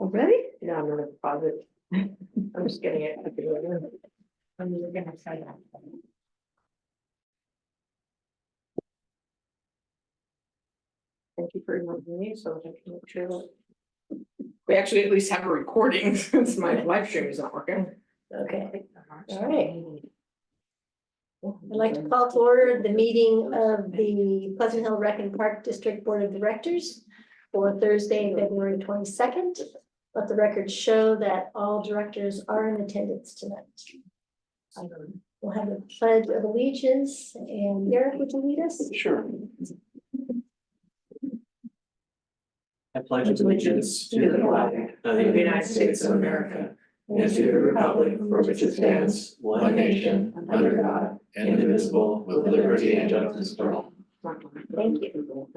Already? No, I'm gonna deposit. I'm just getting it. I'm gonna try that. Thank you for reminding me, so I can make sure that. We actually at least have a recording since my live stream is not working. Okay, all right. I'd like to call to order the meeting of the Pleasant Hill Rec and Park District Board of Directors for Thursday, February 22nd. Let the record show that all directors are in attendance tonight. We'll have a pledge of allegiance, and Eric, would you lead us? Sure. I pledge allegiance to the flag of the United States of America and to the republic for which it stands, one nation, under God, indivisible, with liberty and justice for all. Thank you.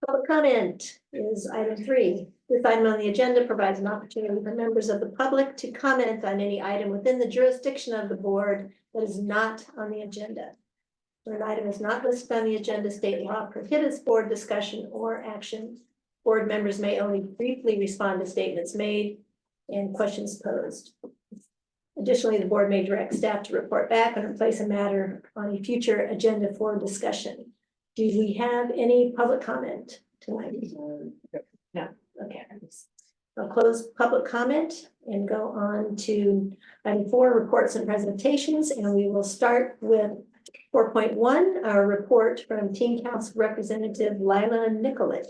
Public comment is item 3. This item on the agenda provides an opportunity for members of the public to comment on any item within the jurisdiction of the board that is not on the agenda. When an item is not listed on the agenda, state law prohibits board discussion or action. Board members may only briefly respond to statements made and questions posed. Additionally, the board may direct staff to report back and place a matter on a future agenda for discussion. Do we have any public comment tonight? No, okay. I'll close public comment and go on to item 4, reports and presentations, and we will start with 4.1, our report from Teen Council Representative Lila Nikolic.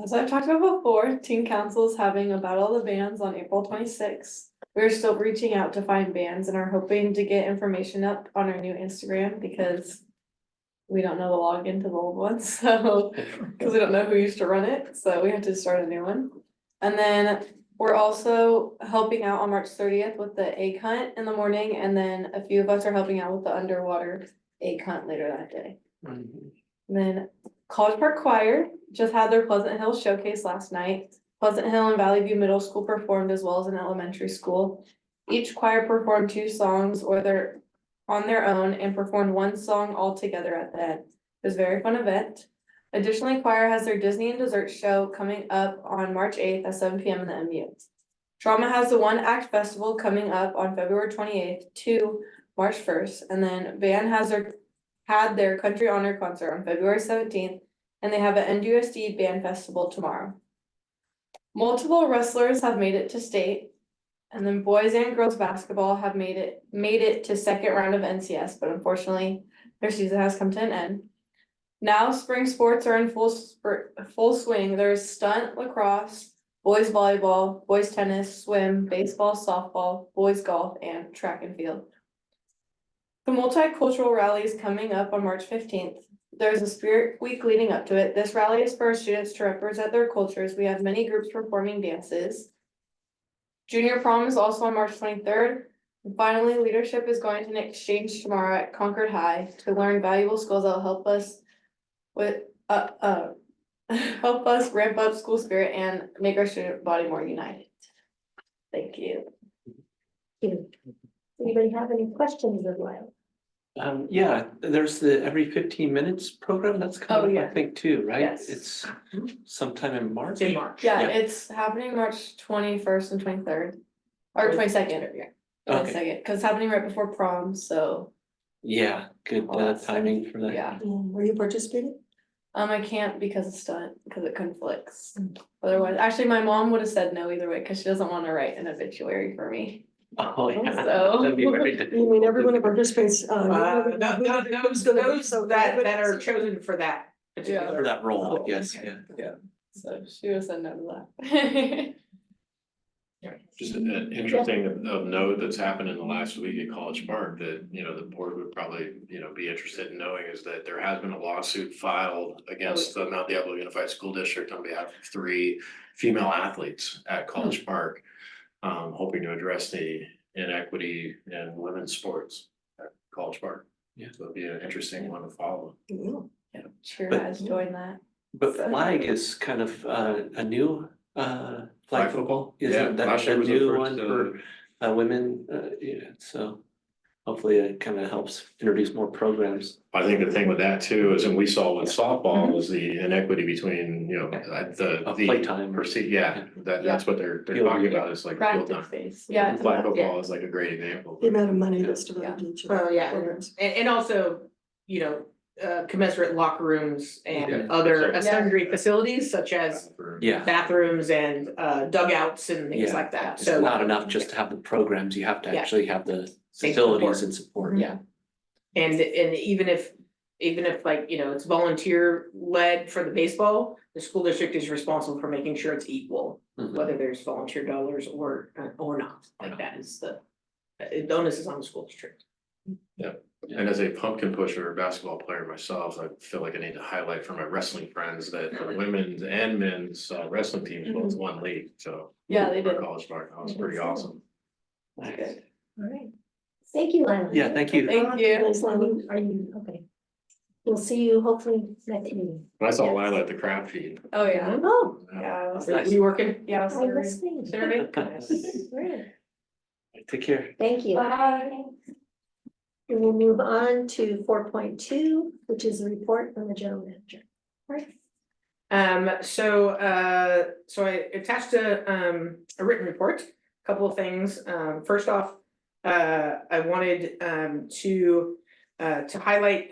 As I've talked about before, Teen Council is having a Battle of the Bands on April 26th. We're still reaching out to find bands and are hoping to get information up on our new Instagram because we don't know the login to the old one, so because we don't know who used to run it, so we have to start a new one. And then we're also helping out on March 30th with the egg hunt in the morning, and then a few of us are helping out with the underwater egg hunt later that day. And then College Park Choir just had their Pleasant Hill showcase last night. Pleasant Hill and Valley View Middle School performed as well as an elementary school. Each choir performed 2 songs or they're on their own and performed 1 song all together at the end. It was a very fun event. Additionally, choir has their Disney and Dessert show coming up on March 8th at 7 p.m. in the MU. Trauma has the One Act Festival coming up on February 28th to March 1st. And then band had their Country Honor concert on February 17th, and they have an NUSD band festival tomorrow. Multiple wrestlers have made it to state, and then boys and girls basketball have made it to second round of NCS, but unfortunately their season has come to an end. Now spring sports are in full swing. There's stunt, lacrosse, boys volleyball, boys tennis, swim, baseball, softball, boys golf, and track and field. The multicultural rally is coming up on March 15th. There's a spirit week leading up to it. This rally is for our students to represent their cultures. We have many groups performing dances. Junior prom is also on March 23rd. And finally, leadership is going to an exchange tomorrow at Concord High to learn valuable skills that will help us help us ramp up school spirit and make our student body more united. Thank you. Anybody have any questions of Lila? Yeah, there's the every 15 minutes program that's coming up, I yeah. think, too, right? Yes. It's sometime in March. In March. Yeah, Yeah. it's happening March 21st and 23rd. Or 22nd, yeah. Okay. Because it's happening right before prom, so Yeah, good All that stuff. timing for that. yeah. Were you participating? I can't because it's stunt, because it conflicts. Otherwise, actually, my mom would have said no either way, because she doesn't want to write an obituary for me. Oh, yeah. So- That'd be very difficult. You mean everyone who participates? Those that are chosen for that. For particular- that role, Oh, yes, okay. yeah. So she would have said no to that. Just an interesting of note that's happened in the last week at College Park that, the board would probably, be interested in knowing is that there has been a lawsuit filed against the Mount Diablo Unified School District on behalf of 3 female athletes at College Park. Hoping to address the inequity in women's sports at College Park. Yeah. So it'll be an interesting one to follow. Yeah, Cheer But- has joined that. But flag is kind of a new flag football, Yeah, isn't that last year a was the new first, one for women, so hopefully it kind of helps introduce more programs. I think the thing with that too is, and we saw with softball, was the inequity between, you know, the. Playtime. Yeah, that's what they're talking about, is like field Practice time. space, yeah. it's Flag about- football is like a great example. The amount of money that's Yeah. devoted to each of Well, the yeah, programs. and also, you know, commensurate locker rooms Yeah. and other Yeah. sundry facilities such as Yeah, bathrooms and dugouts and things Yeah. like that, it's so. not enough just to have the programs, you have to Yeah. actually have the Same facilities support. and support, Yeah. And even if like, you know, it's volunteer led for the baseball, the school district is responsible for making sure it's equal. Mhm. Whether there's volunteer dollars or not, like that is the onus is on the school district. And as a pumpkin pusher basketball player myself, I feel like I need to highlight for my wrestling friends that the women's and men's wrestling teams both won league, so. Yeah, they for did. College Park, that was pretty awesome. Nice. All right. Thank you, Lana. Yeah, thank you. Thank you. Are you, okay. We'll see you hopefully next meeting. I saw Lila at the crab feed. Oh, yeah. Oh, Yeah, I was, Are you working? yeah, I was I was thinking. Saturday? Right. Take care. Thank you. Bye. We will move on to 4.2, which is a report from the general manager. Right. So I attached a written report, couple of things. First off, I wanted to highlight,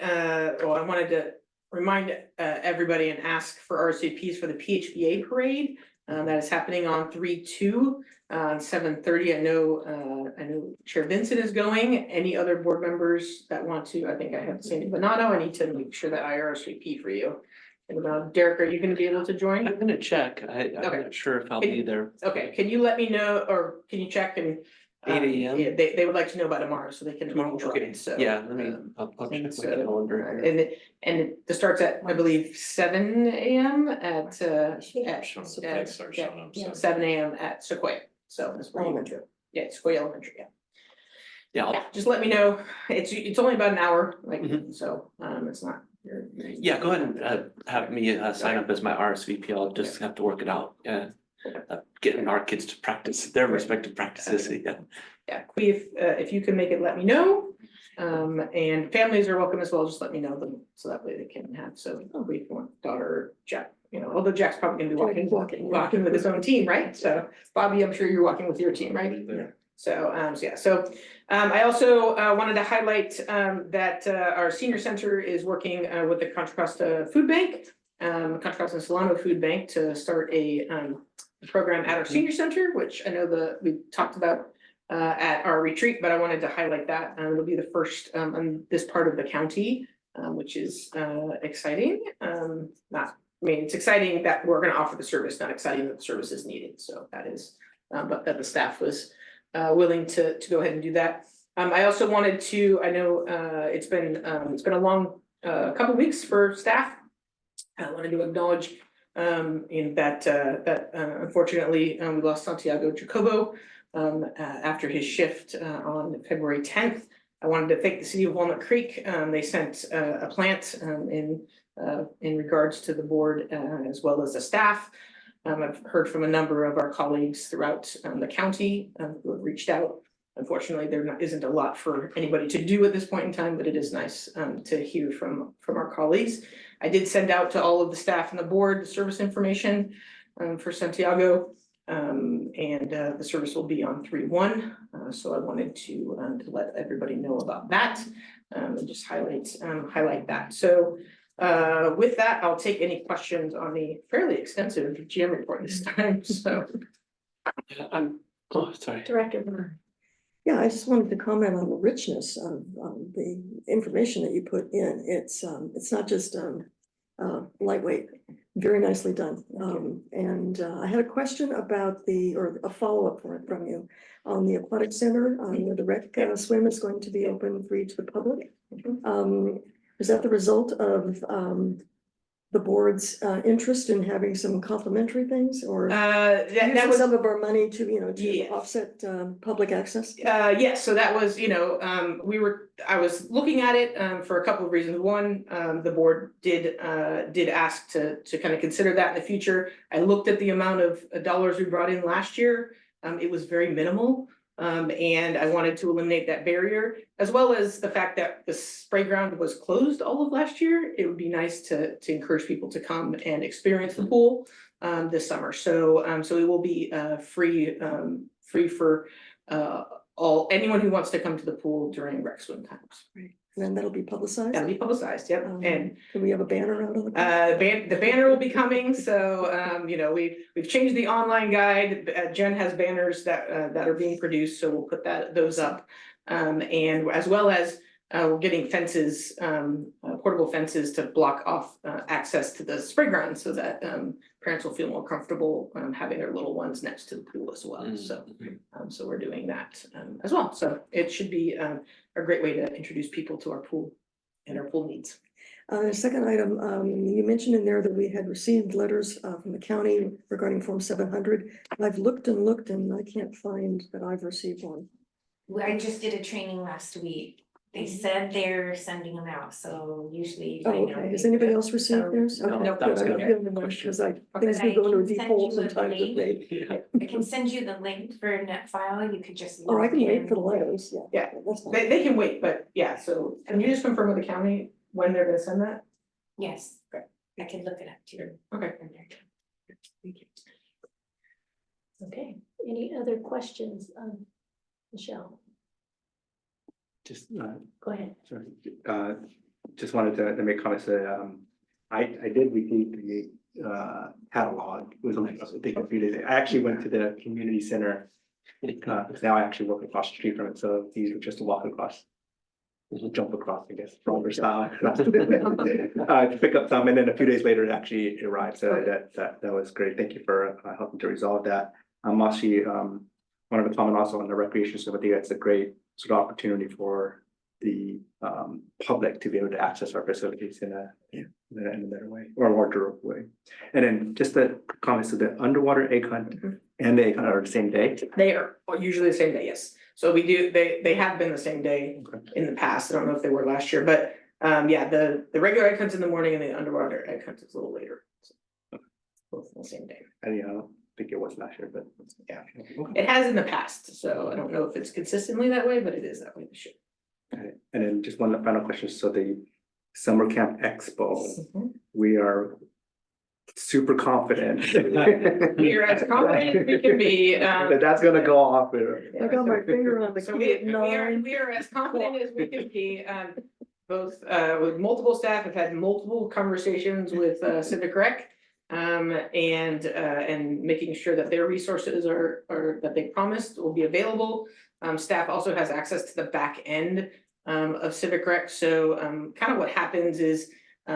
or I wanted to remind everybody and ask for RSVPs for the PHBA parade. That is happening on 3/2, 7:30. I know Chair Vincent is going. Any other board members that want to, I think I have Sandy Bonato. I need to make sure that I RSVP for you. And Derek, are you gonna be able to join? I'm gonna check, I'm Okay. not sure if I'll be there. Okay, can you let me know, or can you check and? 8 a.m.? Yeah, they would like to know by tomorrow, so they can. Okay, So, yeah, let me, I'll check my calendar. And it starts at, I believe, 7 a.m. at Kids start showing up, so. 7 a.m. at Sequoia, so that's where you would do. Yeah, Sequoia Elementary, yeah. Yeah, Just let me know, it's only about an hour, like, Mhm. so, it's not. yeah, go ahead and have me sign up as my RSVP, I'll just have to work it out, yeah. Getting our kids to practice their respective practices, yeah. Yeah, if you can make it, let me know. And families are welcome as well, just let me know them, so that way they can have, so we want daughter Jack, you know, although Jack's probably gonna be walking with his own team, right? So Bobby, I'm sure you're walking with your team, right? Yeah. So, I also wanted to highlight that our senior center is working with the Contra Costa Food Bank, Contra Costa and Solano Food Bank to start a program at our senior center, which I know we talked about at our retreat, but I wanted to highlight that. It'll be the first on this part of the county, which is exciting. It's exciting that we're gonna offer the service, not exciting that the service is needed, so that is, but that the staff was willing to go ahead and do that. I also wanted to, I know it's been a long couple weeks for staff. I wanted to acknowledge in that unfortunately we lost Santiago Jacobo after his shift on February 10th. I wanted to thank the city of Walnut Creek. They sent a plant in regards to the board as well as the staff. I've heard from a number of our colleagues throughout the county who have reached out. Unfortunately, isn't a lot for anybody to do at this point in time, but it is nice to hear from our colleagues. I did send out to all of the staff and the board the service information for Santiago. And the service will be on 3/1. So I wanted to let everybody know about that and just highlight that. So with that, I'll take any questions on the fairly extensive GM report this time, so. Sorry. Director Burr. Yeah, I just wanted to comment on the richness of the information that you put in. It's not just lightweight, very nicely done. And I had a question about or a follow-up from you on the aquatic center, where the rec swim is going to be open free to the public. Is that the result of the board's interest in having some complimentary things, or That using was. some of our money to, Yeah. to offset public access? Yes, so that was, I was looking at it for a couple of reasons. One, the board did ask to kind of consider that in the future. I looked at the amount of dollars we brought in last year. It was very minimal. And I wanted to eliminate that barrier, as well as the fact that the spray ground was closed all of last year. It would be nice to encourage people to come and experience the pool this summer. So it will be free for anyone who wants to come to the pool during rec swim times. Right. And then that'll be publicized. That'll be publicized, yep, and Can we have a banner out on the? the banner will be coming, so, we've changed the online guide. Jen has banners that are being produced, so we'll put those up. And as well as, we're getting fences, portable fences to block off, access to the spray ground so that, parents will feel more comfortable, having their little ones next to the pool as well, so. So we're doing that, as well, so it should be, a great way to introduce people to our pool and our pool needs. Second item, you mentioned in there that we had received letters from the county regarding Form 700. I've looked and I can't find that I've received one. I just did a training last week. They said they're sending them out, so usually. Oh, I know okay. Has they- anybody else received so- theirs? No, Okay, that was good. I gonna don't be feel the my much, because things But do I go into a can deep send hole you a sometimes with link. me. I can send you the link for NetFile, you could just. Or I can log wait in. for the letters, yeah. Yeah. That's fine. They can wait, but yeah, so can you just confirm with the county when they're gonna send that? Yes. Okay. I can look it up too. Okay. Okay, any other questions, Michelle, Just, go ahead. sorry, just wanted to make comments that, I did receive the, catalog, it was only, I think, a few days, I actually went to the community center. Because now I actually work across the street from it, so these were just a walk across. Jump across, I guess, Robert style. To pick up some, and then a few days later, it actually arrived, so that was great, thank you for helping to resolve that. Actually, wanted to comment also on the recreation stuff. I think that's a great sort of opportunity for the public to be able to access our facilities in a better way, or a larger way. And then just the comments of the underwater egg hunt and the egg hunt are the same day. They are usually the same day, yes. So they have been the same day in the past. I don't know if they were last year, but yeah, the regular egg hunt's in the morning and the underwater egg hunt is a little later. So, both on the same day. I don't think it was last year, but Yeah. okay. It has in the past, so I don't know if it's consistently that way, but it is that way this year. Okay. And then just one final question, so the Summer Camp Expo, we are super confident. We're as confident as we can be. That that's gonna go off. I got my finger on the So key at we nine. are as confident as we can be, both with multiple staff, have had multiple conversations with Civic Rec. And making sure that their resources are that they promised will be available. Staff also has access to the back end of Civic Rec, so kind of what happens is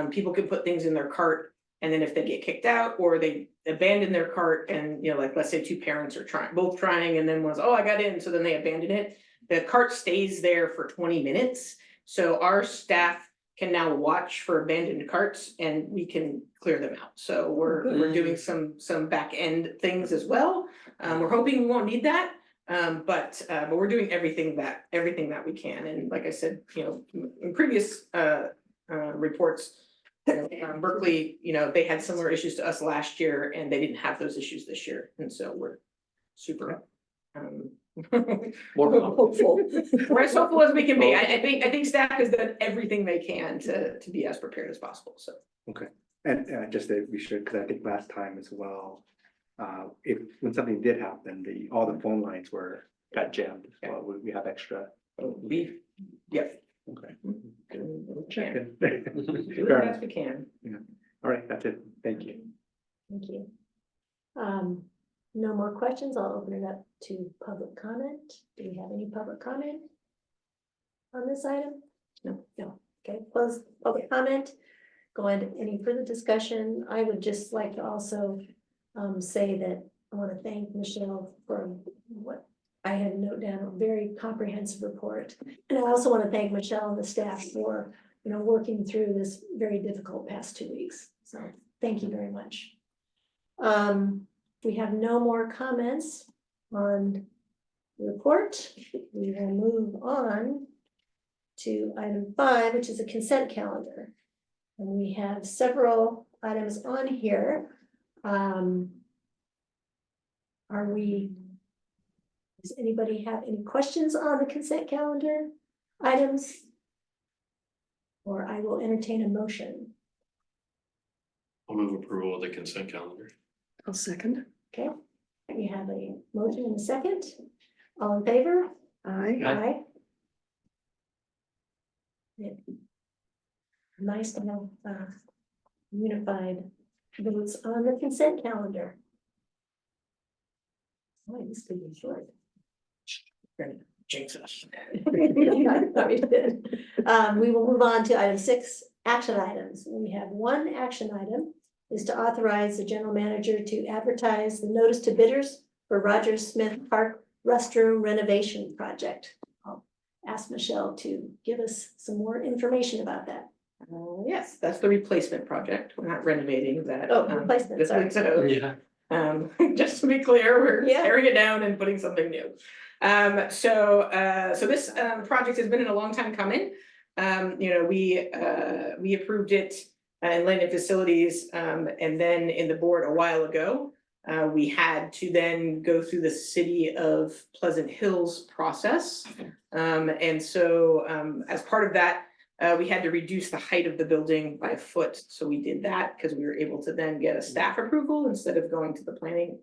people can put things in their cart. And then if they get kicked out or they abandon their cart and, like, let's say two parents are both trying, and then one's, oh, I got in, so then they abandon it. The cart stays there for 20 minutes. So our staff can now watch for abandoned carts and we can clear them out. So we're doing some back end things as well. We're hoping we won't need that. But we're doing everything that we can. And like I said, in previous reports, Berkeley, they had similar issues to us last year and they didn't have those issues this year. And so we're super More Hopeful. we're as hopeful as we can be. I think staff has done everything they can to be as prepared as possible, so. And just to be sure, because I think last time as well, when something did happen, all the phone lines got jammed as well. We have extra. Yep. Okay. Can. Fair Do the enough. best we can. All right, that's it. Thank you. Thank you. No more questions. I'll open it up to public comment. Do we have any public comment on this item? No. Okay, close public comment. Go into any further discussion. I would just like to also say that I want to thank Michelle for what I had note down, a very comprehensive report. And I also want to thank Michelle and the staff for, working through this very difficult past 2 weeks. So thank you very much. We have no more comments on the report. We will move on to item 5, which is a consent calendar. And we have several items on here. Are we Does anybody have any questions on the consent calendar items? Or I will entertain a motion. I'll move approval of the consent calendar. I'll second. Okay, we have a motion and a second. All in favor? Aye. Aye. Yeah. Nice to have unified votes on the consent calendar. Boy, this could be short. Jinx us. I thought we did. We will move on to item 6, action items. We have one action item is to authorize the general manager to advertise the notice to bidders for Rogers Smith Park restroom renovation project. I'll ask Michelle to give us some more information about that. Yes, that's the replacement project. We're not renovating that. Oh, replacement, this sorry. week's out. Yeah. Just to be clear, we're Yeah. tearing it down and putting something new. So this project has been in a long time coming. We approved it in Land and Facilities, and then in the board a while ago. We had to then go through the City of Pleasant Hills process. And so as part of that, we had to reduce the height of the building by a foot. So we did that because we were able to then get a staff approval instead of going to the Planning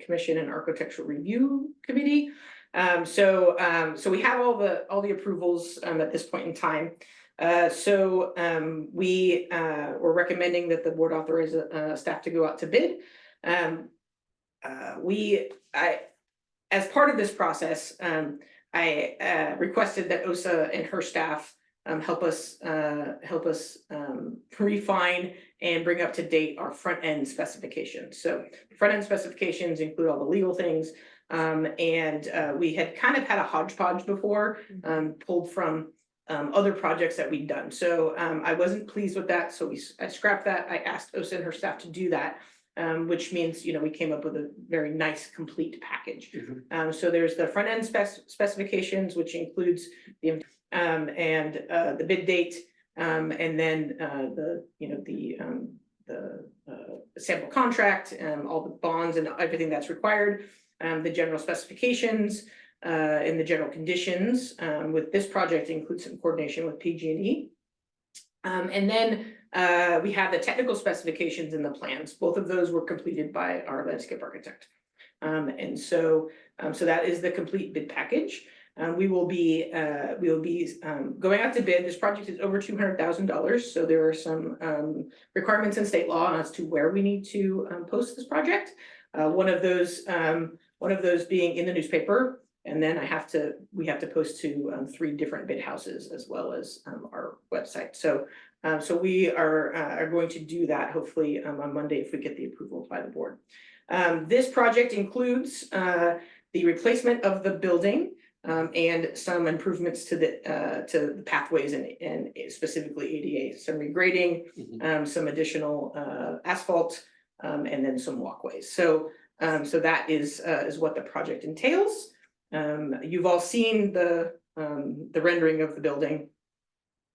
Commission and Architectural Review Committee. So we have all the approvals at this point in time. We were recommending that the board authorize staff to go out to bid. As part of this process, I requested that OSA and her staff help us refine and bring up to date our front end specifications. So front end specifications include all the legal things. We had kind of had a hodgepodge before, pulled from other projects that we'd done. So I wasn't pleased with that. So I scrapped that. I asked OSA and her staff to do that. Which means, we came up with a very nice, complete package. So there's the front end specifications, which includes the the bid date, and then the sample contract, all the bonds and everything that's required, the general specifications, and the general conditions. With this project includes some coordination with PG&E. And then we have the technical specifications and the plans. Both of those were completed by our landscape architect. So that is the complete bid package. We will be going out to bid. This project is over $200,000. So there are some requirements in state law as to where we need to post this project. One of those being in the newspaper. And then we have to post to 3 different bid houses as well as our website. So we are going to do that hopefully on Monday if we get the approval by the board. This project includes the replacement of the building and some improvements to the pathways and specifically ADA, some regrading, some additional asphalt, and then some walkways. So that is what the project entails. You've all seen the rendering of the building.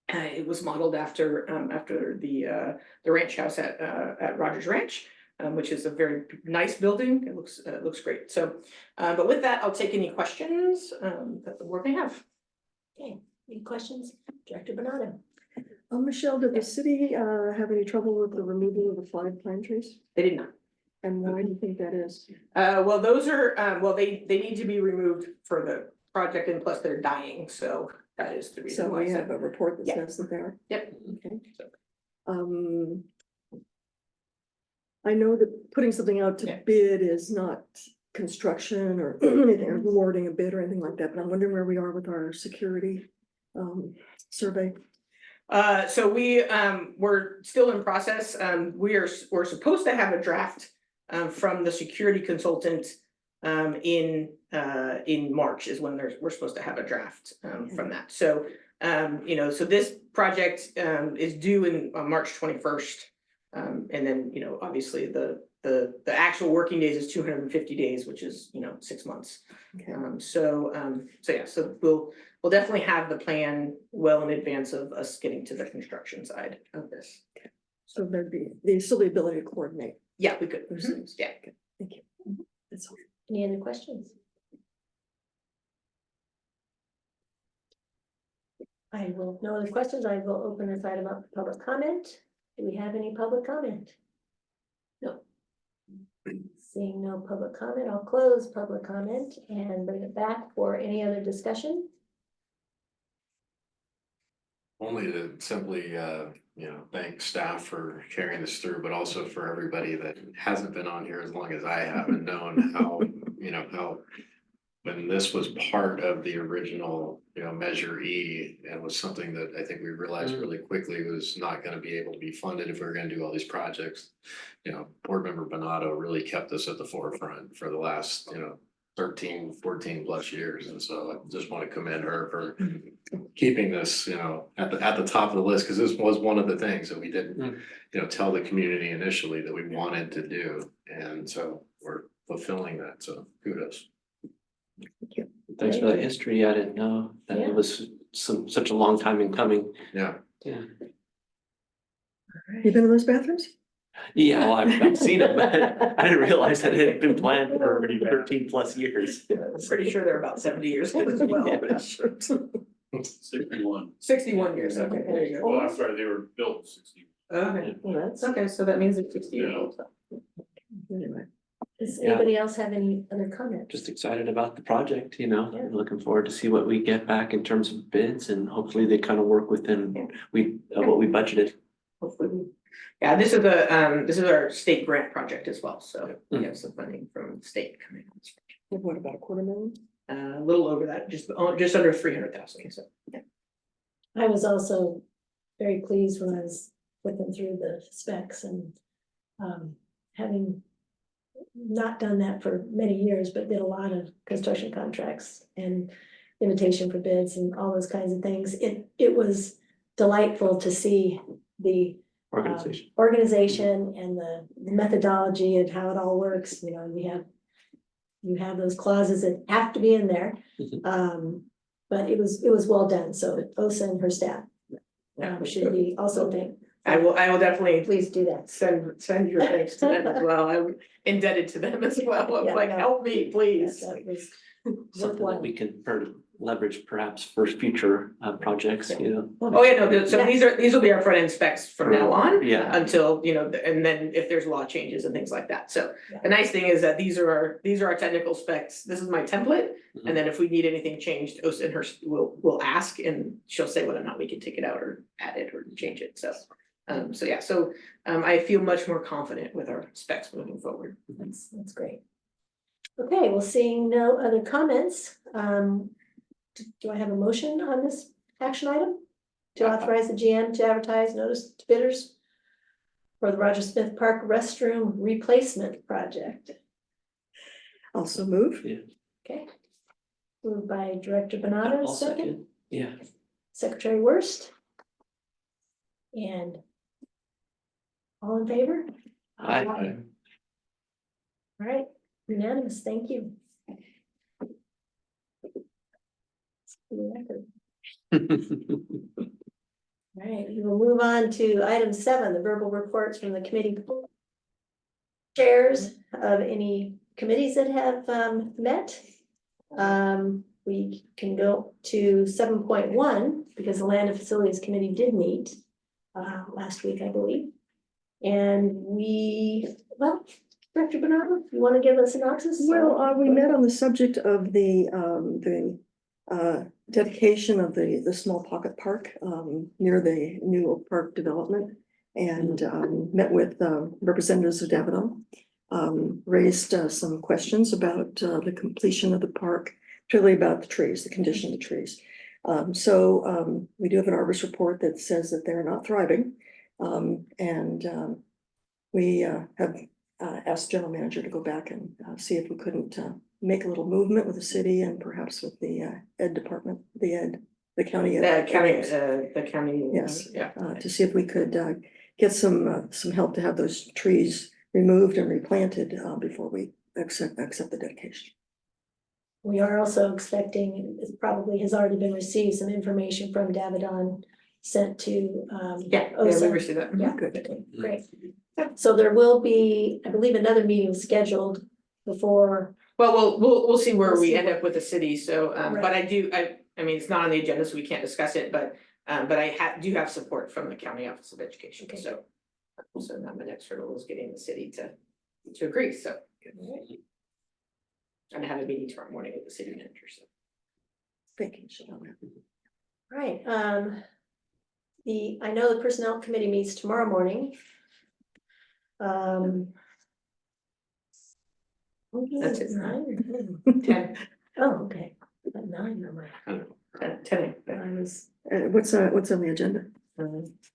It was modeled after the ranch house at Rogers Ranch, which is a very nice building. It looks great. So, but with that, I'll take any questions that the board may have. Okay, any questions? Director Bernardo? Michelle, did the city have any trouble with the removal of the 5 pine trees? They did not. And why do you think that is? Well, those are, they need to be removed for the project and plus they're dying. So that is the reason So why. we have a report that Yeah. says that they are. Yep. Okay. So- I know that putting something out to Yeah. bid is not construction or anything, or awarding a bid or anything like that, but I'm wondering where we are with our security survey. So we're still in process. We're supposed to have a draft from the security consultant in March is when we're supposed to have a draft from that. So so this project is due on March 21st. And then, obviously the actual working days is 250 days, which is, 6 months. Okay. So we'll definitely have the plan well in advance of us getting to the construction side of this. So there's still the ability to coordinate Yeah, we could. those Mhm. things. Yeah. Okay, thank you. That's all. Any other questions? I will, no other questions, I will open this item up for public comment. Do we have any public comment? No. Seeing no public comment, I'll close public comment and bring it back for any other discussion. Only to simply, thank staff for carrying this through, but also for everybody that hasn't been on here as long as I have and known how, how. When this was part of the original, Measure E, and was something that I think we realized really quickly was not gonna be able to be funded if we were gonna do all these projects. Board member Bonato really kept us at the forefront for the last, 13, 14 plus years, and so I just want to commend her for keeping this, at the top of the list, because this was one of the things that we didn't, tell the community initially that we wanted to do, and so we're fulfilling that, so kudos. Thanks for that history. I didn't know that Yeah. it was such a long time in coming. Yeah. Yeah. You been in those bathrooms? Yeah, well, I've seen it, but I didn't realize that it had been planned for 13 plus years. Pretty sure they're about 70 years old as well. Yeah. 61. 61 years, okay, there you go. Well, I'm sorry, they were built 60. Okay, Well, that's, okay, so that means it's 60 years old. Anyway, does Yeah. anybody else have any other comments? Just excited about the project, Yeah. looking forward to see what we get back in terms of bids, and hopefully they kind of work within what we budgeted. Hopefully. Yeah, this is our state grant project as well, so we have some funding from the state coming on. what about $250,000? A little over that, just under 300,000, so. I was also very pleased when I was flipping through the specs and having not done that for many years, but did a lot of construction contracts and invitation for bids and all those kinds of things. It was delightful to see the organization and the methodology of how it all works. You have those clauses that have to be in there. But it was well done. So Osa and her staff should be also thanked. I will definitely Please do that. send your thanks to them as well. I'm indebted to them as well. I'm Yeah, like, no. help me, please. That was Something that worthwhile. we can leverage perhaps for future projects, Oh, yeah, no, so these will be our front end specs from now on. Yeah. Until, and then if there's law changes and things like that. So the nice thing is that these are our technical specs. This is my template. Mhm. And then if we need anything changed, Osa and her will ask, and she'll say whether or not we can take it out or add it or change it. So I feel much more confident with our specs moving forward. That's great. Okay, well, seeing no other comments, do I have a motion on this action item? To authorize the GM to advertise notice to bidders for the Roger Smith Park restroom replacement project. Also move. Okay. Moved by Director Bonato, I'll second, Yeah. Secretary Worst. And all in favor? Aye. All right, unanimous, thank you. All right, we will move on to item 7, the verbal reports from the committee chairs of any committees that have met. We can go to 7.1 because the Land and Facilities Committee did meet last week, I believe. And Director Bernardo, you want to give a synopsis? Well, we met on the subject of the dedication of the small pocket park near the new Oak Park development, and met with representatives of Davidoff. Raised some questions about the completion of the park, particularly about the trees, the condition of the trees. So we do have an arborist report that says that they're not thriving. And we have asked the general manager to go back and see if we couldn't make a little movement with the city and perhaps with the ed department, the county. The county. Yes. Yeah. To see if we could get some help to have those trees removed and replanted before we accept the dedication. We are also expecting, it probably has already been received, some information from Davidoff sent to. Yeah, we OSA. received that. Yeah, Good. okay, great. So there will be, I believe, another meeting scheduled before. Well, we'll see where We'll we see end up with the city, so, but Right. I mean, it's not on the agenda, so we can't discuss it, but I do have support from the County Office of Education, Okay. so. So now my next hurdle is getting the city to agree, so. And I have a meeting tomorrow morning with the city manager, so. Thinking, shit on that. Right, I know the Personnel Committee meets tomorrow morning. That's it. 9? 10, Oh, okay, at 9, number. 10, I was, What's on the agenda?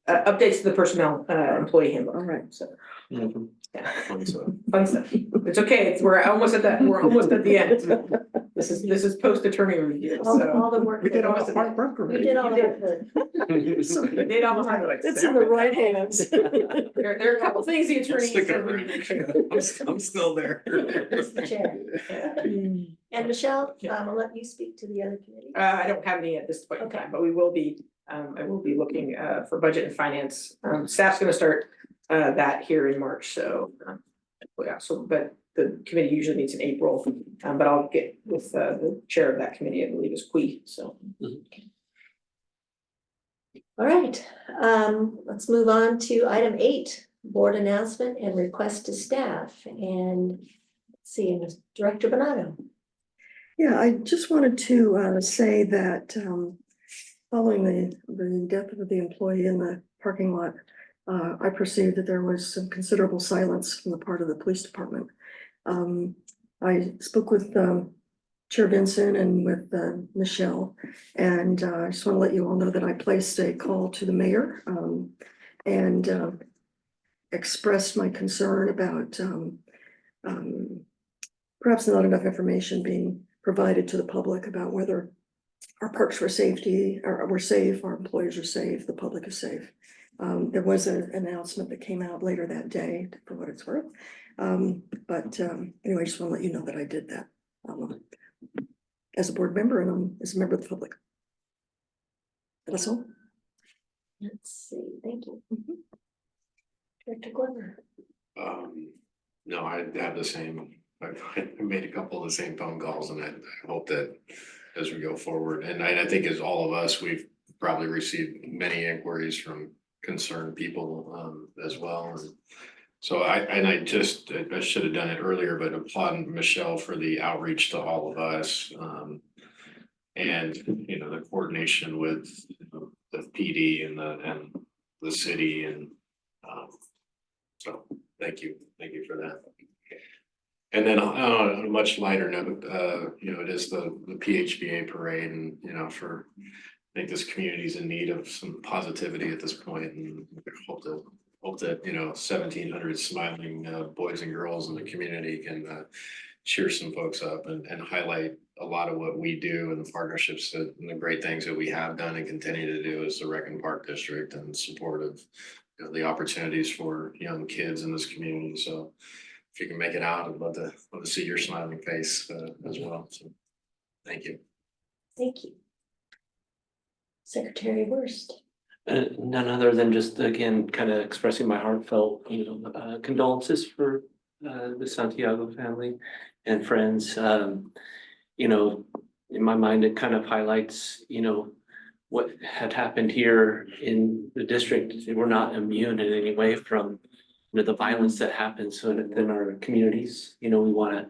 updates to the personnel, employee handbook. All right. So, Mhm. yeah, Fun stuff. fun stuff. It's okay, we're almost at the end. This is post attorney review, so. all the work. We did all that- the hard work We already. did all the work. We did all the hard work. It's in the right hands. There are a couple things the attorney. Stick said it we around. need to- I'm still there. Mr. Chair. Yeah. And Michelle, Yeah. I'll let you speak to the other committee. I don't have any at this point in Okay. time, but we will be, I will be looking for budget and finance. Staff's gonna start that here in March, so. Yeah, so, but the committee usually meets in April, but I'll get with the chair of that committee, I believe is Qui, so. All right, let's move on to item 8, board announcement and request to staff. And let's see, Director Bernardo. Yeah, I just wanted to say that following the death of the employee in the parking lot, I perceived that there was some considerable silence on the part of the police department. I spoke with Chair Vincent and with Michelle, and I just want to let you all know that I placed a call to the mayor and expressed my concern about perhaps not enough information being provided to the public about whether our parks were safe, our employees are safe, the public is safe. There was an announcement that came out later that day, for what it's worth. But anyway, I just want to let you know that I did that as a board member and as a member of the public. That's all. Let's see, thank you. Director Glover. No, I have the same, I made a couple of the same phone calls, and I hope that as we go forward, and I think as all of us, we've probably received many inquiries from concerned people as well. And so I should have done it earlier, but applaud Michelle for the outreach to all of us. And you know, the coordination with the PD and the city, and so thank you for that. And then on a much lighter note, you know, it is the PHBA parade, and you know, I think this community is in need of some positivity at this point, and hope that you know 1,700 smiling boys and girls in the community can cheer some folks up and highlight a lot of what we do and the partnerships and the great things that we have done and continue to do as the Rec and Park District, and support of you know, the opportunities for young kids in this community. So if you can make it out, I'd love to see your smiling face as well. So thank you. Thank you. Secretary Wurst. None other than just again, kind of expressing my heartfelt, you know, condolences for the Santiago family and friends. You know, in my mind, it kind of highlights, you know, what had happened here in the district. We're not immune in any way from, you know, the violence that happens in our communities. You know, we want to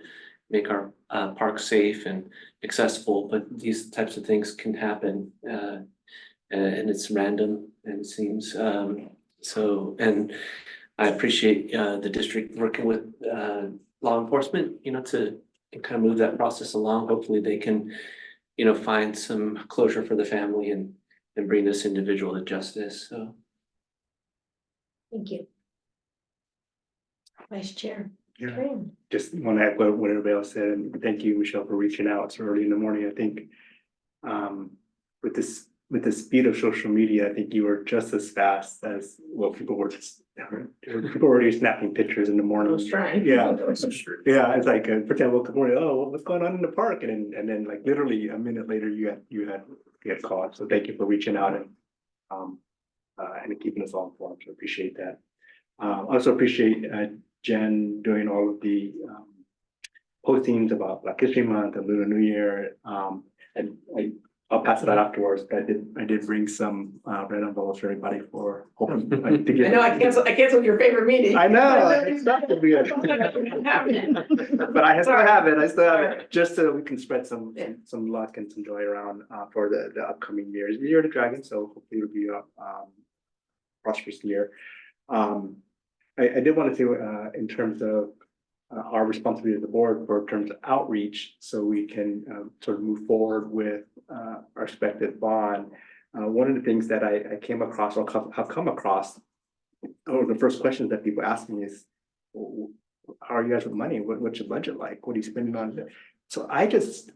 make our parks safe and accessible, but these types of things can happen. And it's random, and it seems so, and I appreciate the district working with law enforcement, you know, to kind of move that process along. Hopefully they can, you know, find some closure for the family and bring this individual to justice, so. Thank you. Vice Chair. Yeah. Tran. Just want to echo what everybody else said, and thank you, Michelle, for reaching out so early in the morning. I think with the speed of social media, I think you were just as fast as people were already snapping pictures in the I morning. was trying. Yeah, yeah, it's like pretend woke up morning, oh, what's going on in the park? And then like literally a minute later, you had called. So thank you for reaching out and keeping us all informed. So appreciate that. Also appreciate Jen doing all of the postings about Black History Month and Lunar New Year. And I I'll pass it out afterwards, but I did bring some red envelopes for everybody for hoping to I get. know I canceled your favorite meeting. I know, it's not gonna be a- But I still have it, just so we can spread some luck and some joy around for the upcoming years. Year of the Dragon, so hopefully it'll be a prosperous year. I did want to say in terms of our responsibility as the board for terms of outreach, so we can sort of move forward with our expected bond. One of the things that I came across or have come across, or the first questions that people ask me is, how are you guys with money? What's your budget like? What are you spending on? So I just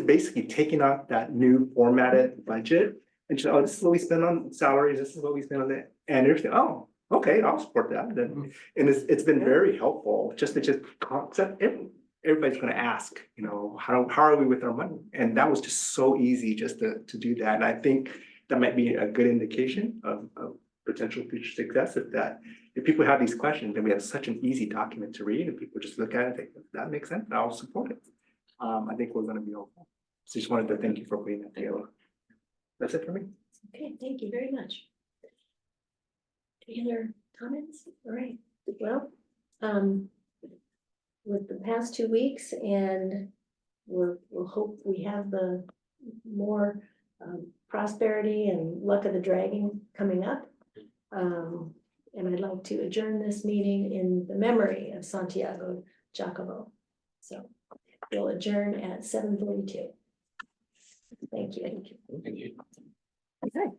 basically taking out that new formatted budget and just, oh, this is what we spend on salaries, this is what we spend on that, and everything, oh, okay, I'll support that then. And it's been very helpful just concept, everybody's gonna ask, you know, how are we with our money? And that was just so easy just to do that. And I think that might be a good indication of potential future success if people have these questions and we have such an easy document to read and people just look at it and think, that makes sense, I'll support it. I think we're gonna be helpful. So just wanted to thank you for putting that together. That's it for me. Okay, thank you very much. Any other comments? All right, well, with the past 2 weeks and we'll hope we have the more prosperity and luck of the dragon coming up. And I'd like to adjourn this meeting in the memory of Santiago Jacobo. So we'll adjourn at 7:42. Thank you. Thank you. Okay.